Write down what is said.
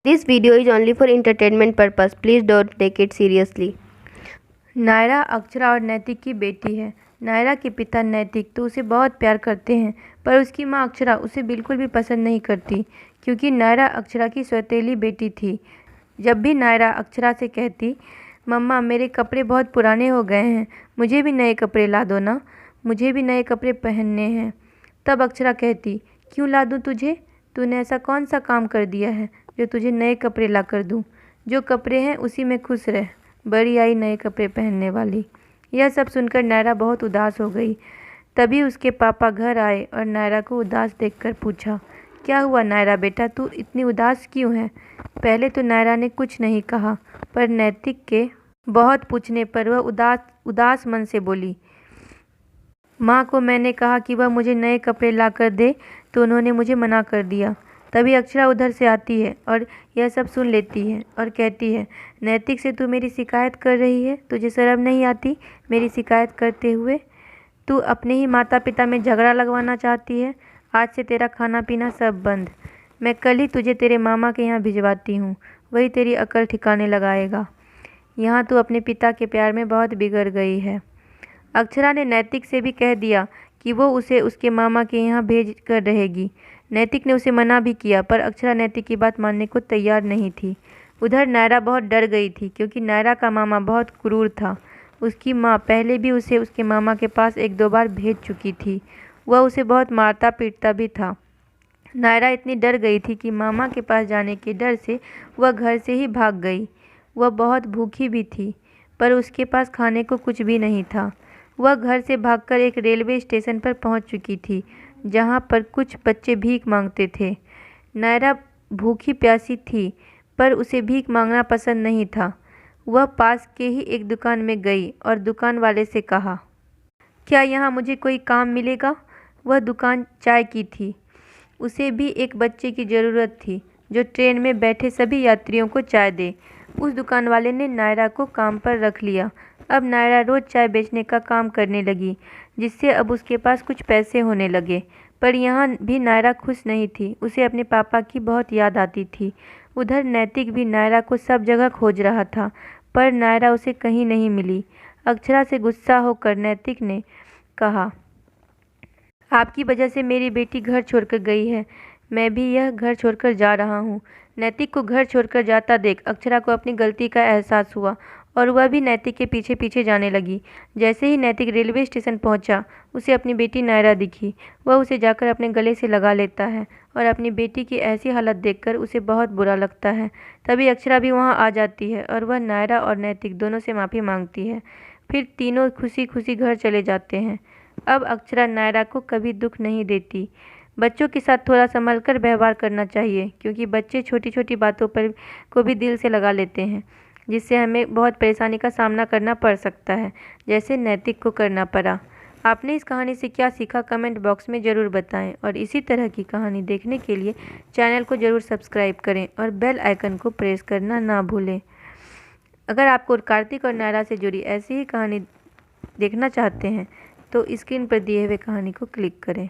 This video is only for entertainment purpose. Please don't take it seriously. Naira Akshara और नैतिक की बेटी है। नायरा के पिता नैतिक तो उसे बहुत प्यार करते हैं, पर उसकी मां अक्षरा उसे बिल्कुल भी पसंद नहीं करती, क्योंकि नायरा अक्षरा की सौतेली बेटी थी। जब भी नायरा अक्षरा से कहती, मम्मा मेरे कपड़े बहुत पुराने हो गए हैं, मुझे भी नए कपड़े ला दो ना, मुझे भी नए कपड़े पहनने हैं, तब अक्षरा कहती, क्यों ला दूँ तुझे? तूने ऐसा कौन सा काम कर दिया है जो तुझे नए कपड़े ला कर दूँ? जो कपड़े हैं उसी में खुश रह। बड़ी आई नए कपड़े पहनने वाली। यह सब सुनकर नायरा बहुत उदास हो गई। तभी उसके पापा घर आए और नायरा को उदास देखकर पूछा, क्या हुआ नायरा बेटा, तू इतनी उदास क्यों है? पहले तो नायरा ने कुछ नहीं कहा, पर नैतिक के बहुत पूछने पर वह उदास मन से बोली, माँ को मैंने कहा कि वह मुझे नए कपड़े ला कर दे, तो उन्होंने मुझे मना कर दिया। तभी अक्षरा उधर से आती है और यह सब सुन लेती है और कहती है, नैतिक से तू मेरी शिकायत कर रही है? तुझे शर्म नहीं आती मेरी शिकायत करते हुए? तू अपने ही माता पिता में झगड़ा लगवाना चाहती है। आज से तेरा खाना पीना सब बंद। मैं कल ही तुझे तेरे मामा के यहाँ भिजवाती हूँ, वही तेरी अकल ठिकाने लगाएगा। यहाँ तू अपने पिता के प्यार में बहुत बिगड़ गई है। अक्षरा ने नैतिक से भी कह दिया कि वो उसे उसके मामा के यहाँ भेज कर रहेगी। नैतिक ने उसे मना भी किया, पर अक्षरा नैतिक की बात मानने को तैयार नहीं थी। उधर नायरा बहुत डर गई थी, क्योंकि नायरा का मामा बहुत क्रूर था। उसकी माँ पहले भी उसे उसके मामा के पास एक दो बार भेज चुकी थी। वह उसे बहुत मारता पीटता भी था। नायरा इतनी डर गई थी कि मामा के पास जाने के डर से वह घर से ही भाग गई। वह बहुत भूखी भी थी, पर उसके पास खाने को कुछ भी नहीं था। वह घर से भागकर एक रेलवे स्टेशन पर पहुंच चुकी थी, जहां पर कुछ बच्चे भीख मांगते थे। नायरा भूखी प्यासी थी, पर उसे भीख मांगना पसंद नहीं था। वह पास के ही एक दुकान में गई और दुकान वाले से कहा, क्या यहाँ मुझे कोई काम मिलेगा? वह दुकान चाय की थी। उसे भी एक बच्चे की ज़रूरत थी, जो ट्रेन में बैठे सभी यात्रियों को चाय दे। उस दुकान वाले ने नायरा को काम पर रख लिया। अब नायरा रोज़ चाय बेचने का काम करने लगी, जिससे अब उसके पास कुछ पैसे होने लगे। पर यहाँ भी नायरा खुश नहीं थी। उसे अपने पापा की बहुत याद आती थी। उधर नैतिक भी नायरा को सब जगह खोज रहा था, पर नायरा उसे कहीं नहीं मिली। अक्षरा से गुस्सा होकर नैतिक ने कहा, आपकी वजह से मेरी बेटी घर छोड़कर गई है। मैं भी यह घर छोड़कर जा रहा हूँ। नैतिक को घर छोड़कर जाता देख अक्षरा को अपनी गलती का एहसास हुआ और वह भी नैतिक के पीछे पीछे जाने लगी। जैसे ही नैतिक रेलवे स्टेशन पहुंचा, उसे अपनी बेटी नायरा दिखी। वह उसे जाकर अपने गले से लगा लेता है और अपनी बेटी की ऐसी हालत देखकर उसे बहुत बुरा लगता है। तभी अक्षरा भी वहां आ जाती है और वह नायरा और नैतिक दोनों से माफ़ी मांगती है। फिर तीनों खुशी खुशी घर चले जाते हैं। अब अक्षरा नायरा को कभी दुख नहीं देती। बच्चों के साथ थोड़ा संभल कर व्यवहार करना चाहिए, क्योंकि बच्चे छोटी छोटी बातों पर को भी दिल से लगा लेते हैं, जिससे हमें बहुत परेशानी का सामना करना पड़ सकता है, जैसे नैतिक को करना पड़ा। आपने इस कहानी से क्या सीखा, कमेंट बॉक्स में ज़रूर बताएं और इसी तरह की कहानी देखने के लिए चैनल को ज़रूर सब्सक्राइब करें और बेल आइकन को प्रेस करना ना भूलें। अगर आपको कार्तिक और नायरा से जुड़ी ऐसी ही कहानी देखना चाहते हैं तो स्क्रीन पर दिए हुए कहानी को क्लिक करें।